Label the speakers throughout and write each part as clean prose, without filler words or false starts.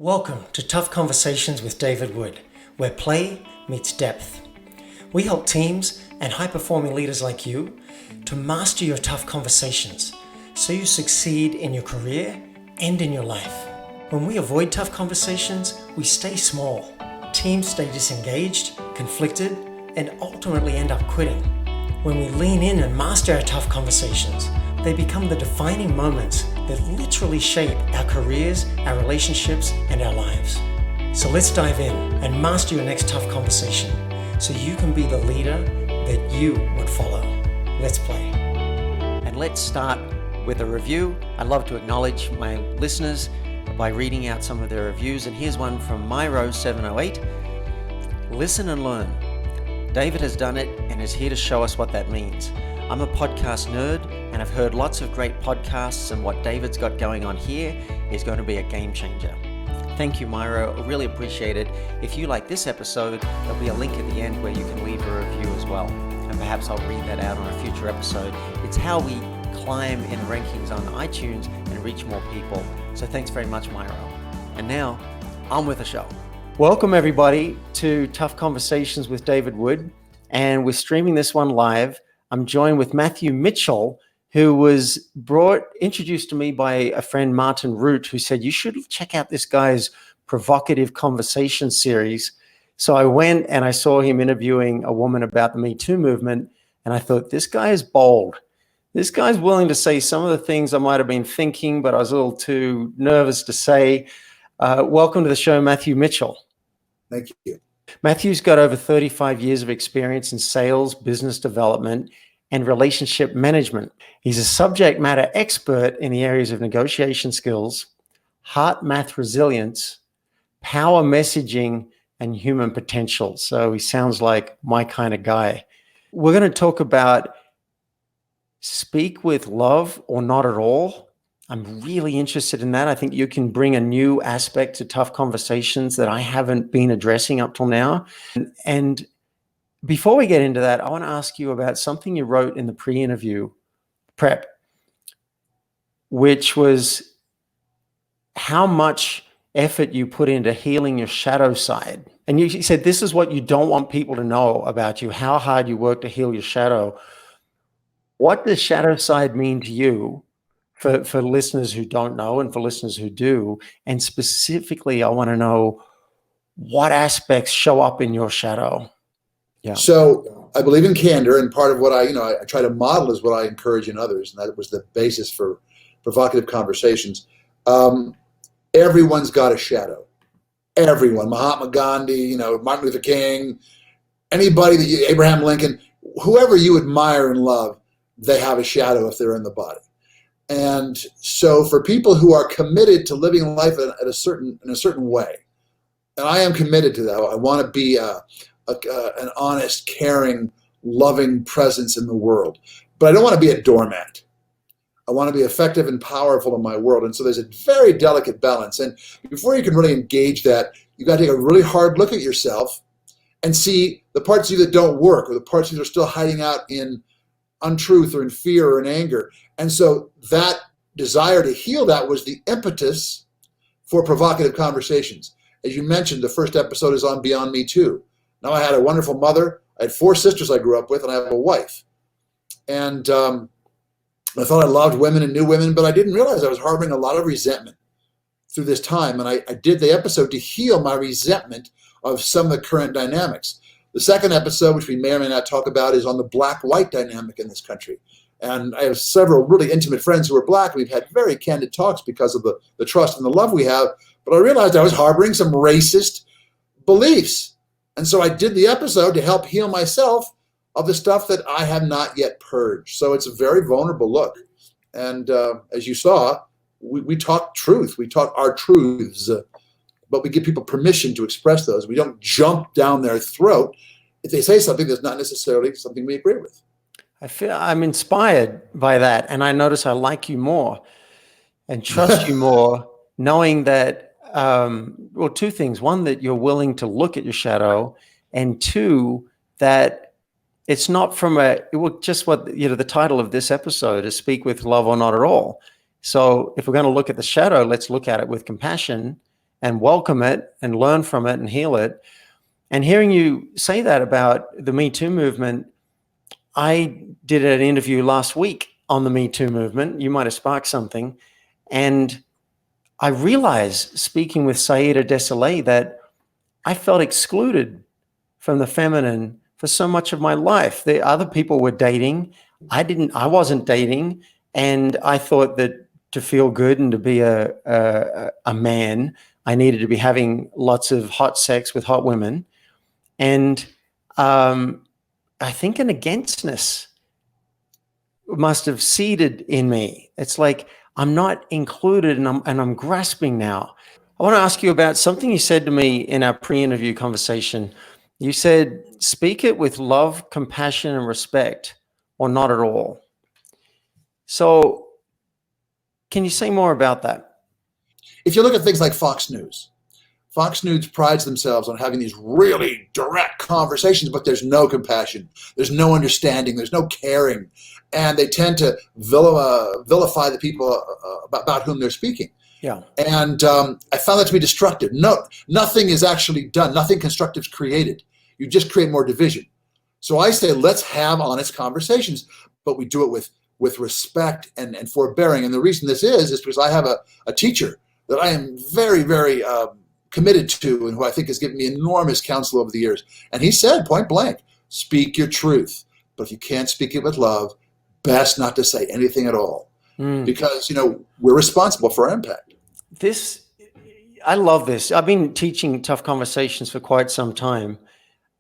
Speaker 1: Welcome to Tough Conversations with David Wood, where play meets depth. We help teams and high-performing leaders like you to master your tough conversations so you succeed in your career and in your life. When we avoid tough conversations, we stay small. Teams stay disengaged, conflicted, and ultimately end up quitting. When we lean in and master our tough conversations, they become the defining moments that literally shape our careers, our relationships, and our lives. So let's dive in and master your next tough conversation so you can be the leader that you would follow. Let's play. And let's start with a review. I'd love to acknowledge my listeners by reading out some of their reviews. And here's one from Myro708. Listen and learn. David has done it and is here to show us what that means. I'm a podcast nerd and I've heard lots of great podcasts, and what David's got going on here is going to be a game changer. Thank you, Myro. I really appreciate it. If you like this episode, there'll be a link at the end where you can leave a review as well. And perhaps I'll read that out on a future episode. It's how we climb in rankings on iTunes and reach more people. So thanks very much, Myro. And now, on with the show. Welcome, everybody, to Tough Conversations with David Wood. And we're streaming this one live. I'm joined with Matthew Mitchell, who was introduced to me by a friend, Martin Root, who said, you should check out this guy's provocative conversation series. So I went and I saw him interviewing a woman about the Me Too movement. And I thought, this guy is bold. This guy's willing to say some of the things I might have been thinking, but I was a little too nervous to say. Welcome to the show, Matthew Mitchell.
Speaker 2: Thank you.
Speaker 1: Matthew's got over 35 years of experience in sales, business development, and relationship management. He's a subject matter expert in the areas of negotiation skills, heart math resilience, power messaging, and human potential. So he sounds like my kind of guy. We're going to talk about speak with love or not at all. I'm really interested in that. I think you can bring a new aspect to tough conversations that I haven't been addressing up till now. And before we get into that, I want to ask you about something you wrote in the pre-interview prep, which was how much effort you put into healing your shadow side. And you said this is what you don't want people to know about you, how hard you work to heal your shadow. What does shadow side mean to you? For listeners who don't know and for listeners who do, and specifically, I want to know what aspects show up in your shadow. Yeah.
Speaker 2: So I believe in candor, and part of what I try to model is what I encourage in others, and that was the basis for provocative conversations. Everyone's got a shadow. Everyone, Mahatma Gandhi, Martin Luther King, anybody Abraham Lincoln, whoever you admire and love, they have a shadow if they're in the body. And so for people who are committed to living life in a certain way, and I am committed to that. I want to be an honest, caring, loving presence in the world. But I don't want to be a doormat. I want to be effective and powerful in my world. And so there's a very delicate balance. And before you can really engage that, you got to take a really hard look at yourself and see the parts of you that don't work, or the parts of you that are still hiding out in untruth or in fear or in anger. And so that desire to heal that was the impetus for provocative conversations. As you mentioned, the first episode is on Beyond Me Too. Now, I had a wonderful mother. I had 4 sisters I grew up with, and I have a wife. And I thought I loved women and knew women, but I didn't realize I was harboring a lot of resentment through this time. And I did the episode to heal my resentment of some of the current dynamics. The second episode, which we may or may not talk about, is on the black-white dynamic in this country. And I have several really intimate friends who are black. We've had very candid talks because of the trust and the love we have. But I realized I was harboring some racist beliefs. And so I did the episode to help heal myself of the stuff that I have not yet purged. So it's a very vulnerable look. And as you saw, we talk truth. We talk our truths. But we give people permission to express those. We don't jump down their throat if they say something that's not necessarily something we agree with.
Speaker 1: I feel I'm inspired by that. And I notice I like you more and trust you more, knowing that, 2 things. One, that you're willing to look at your shadow. And 2, that it's not from the title of this episode is Speak with Love or Not at All. So if we're going to look at the shadow, let's look at it with compassion and welcome it and learn from it and heal it. And hearing you say that about the Me Too movement, I did an interview last week on the Me Too movement. You might have sparked something. And I realized, speaking with Saida Desolé, that I felt excluded from the feminine for so much of my life. The other people were dating. I wasn't dating. And I thought that to feel good and to be a man, I needed to be having lots of hot sex with hot women. And I think an againstness must have seeded in me. It's like I'm not included, and I'm grasping now. I want to ask you about something you said to me in our pre-interview conversation. You said, speak it with love, compassion, and respect, or not at all. So can you say more about that?
Speaker 2: If you look at things like Fox News prides themselves on having these really direct conversations, but there's no compassion, there's no understanding, there's no caring, and they tend to vilify the people about whom they're speaking.
Speaker 1: Yeah.
Speaker 2: And I found that to be destructive. No, nothing is actually done. Nothing constructive is created. You just create more division. So I say, let's have honest conversations, but we do it with respect and forbearing. And the reason this is because I have a teacher that I am very, very committed to, and who I think has given me enormous counsel over the years. And he said point blank, speak your truth. But if you can't speak it with love, best not to say anything at all. Because, we're responsible for our impact.
Speaker 1: I love this. I've been teaching tough conversations for quite some time.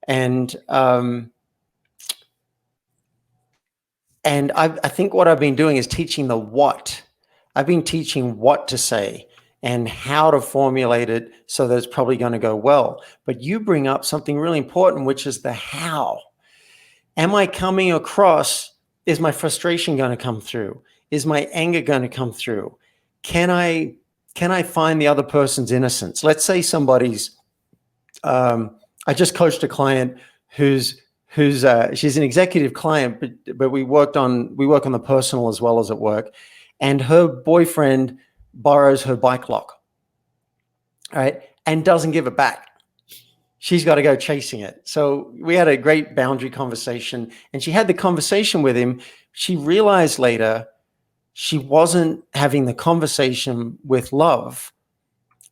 Speaker 1: And I think what I've been doing is teaching the what. I've been teaching what to say and how to formulate it so that it's probably going to go well. But you bring up something really important, which is the how. Am I coming across? Is my frustration going to come through? Is my anger going to come through? Can I find the other person's innocence? Let's say somebody's, I just coached a client who's she's an executive client, but we work on the personal as well as at work. And her boyfriend borrows her bike lock, right? And doesn't give it back. She's got to go chasing it. So we had a great boundary conversation, and she had the conversation with him. She realized later she wasn't having the conversation with love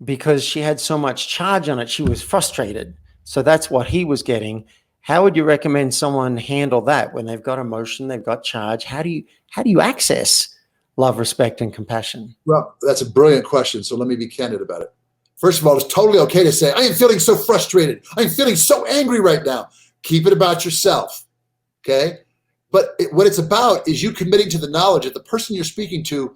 Speaker 1: because she had so much charge on it. She was frustrated. So that's what he was getting. How would you recommend someone handle that when they've got emotion, they've got charge? How do you access love, respect, and compassion?
Speaker 2: Well, that's a brilliant question. So let me be candid about it. First of all, it's totally okay to say, I am feeling so frustrated. I am feeling so angry right now. Keep it about yourself, okay? But what it's about is you committing to the knowledge that the person you're speaking to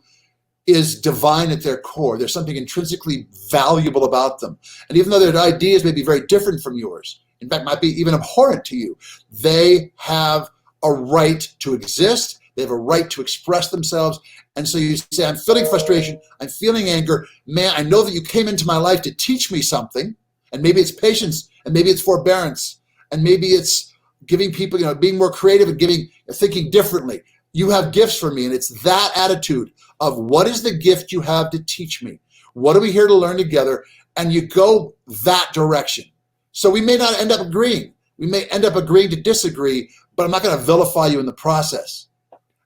Speaker 2: is divine at their core. There's something intrinsically valuable about them. And even though their ideas may be very different from yours, in fact, might be even abhorrent to you, they have a right to exist. They have a right to express themselves. And so you say, I'm feeling frustration. I'm feeling anger. Man, I know that you came into my life to teach me something. And maybe it's patience, and maybe it's forbearance, and maybe it's giving people, being more creative and thinking differently. You have gifts for me. And it's that attitude of what is the gift you have to teach me? What are we here to learn together? And you go that direction. So we may not end up agreeing. We may end up agreeing to disagree, but I'm not going to vilify you in the process.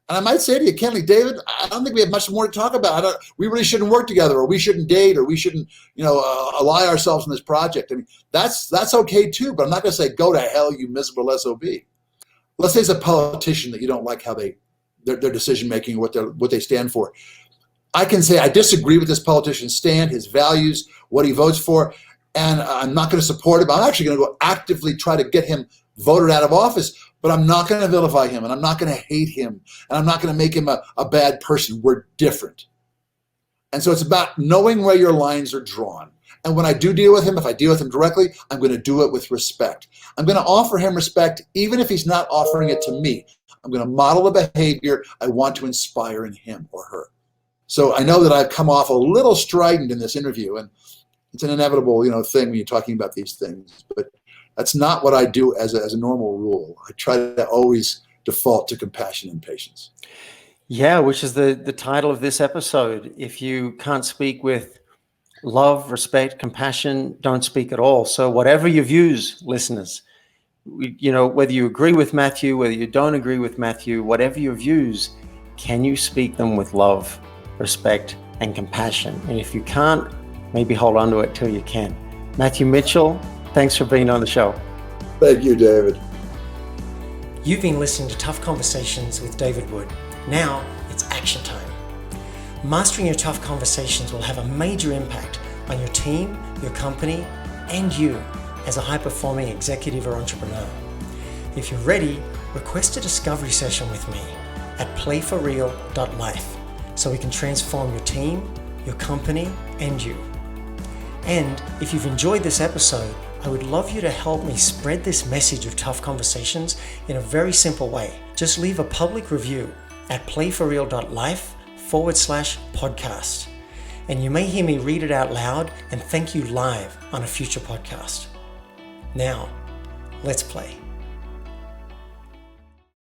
Speaker 2: And I might say to you, Kenley, David, I don't think we have much more to talk about. We really shouldn't work together, or we shouldn't date, or we shouldn't, ally ourselves in this project. I mean, that's okay too, but I'm not going to say, go to hell, you miserable SOB. Let's say it's a politician that you don't like how their decision-making, what they stand for. I can say, I disagree with this politician's stand, his values, what he votes for, and I'm not going to support him. I'm actually going to go actively try to get him voted out of office, but I'm not going to vilify him, and I'm not going to hate him, and I'm not going to make him a bad person. We're different. And so it's about knowing where your lines are drawn. And when I do deal with him, if I deal with him directly, I'm going to do it with respect. I'm going to offer him respect even if he's not offering it to me. I'm going to model the behavior I want to inspire in him or her. So I know that I've come off a little strident in this interview, and it's an inevitable, thing when you're talking about these things. But that's not what I do as a normal rule. I try to always default to compassion and patience.
Speaker 1: Yeah, which is the title of this episode. If you can't speak with love, respect, compassion don't speak at all. So whatever your views, listeners, whether you agree with Matthew, whether you don't agree with Matthew, whatever your views, can you speak them with love, respect, and compassion? And if you can't, maybe hold on to it till you can. Matthew Mitchell, thanks for being on the show.
Speaker 2: Thank you, David.
Speaker 1: You've been listening to Tough Conversations with David Wood. Now it's action time. Mastering your tough conversations will have a major impact on your team, your company, and you as a high-performing executive or entrepreneur. If you're ready, request a discovery session with me at playforreal.life so we can transform your team, your company, and you. And if you've enjoyed this episode, I would love you to help me spread this message of tough conversations in a very simple way. Just leave a public review at playforreal.life/podcast. And you may hear me read it out loud and thank you live on a future podcast. Now, let's play.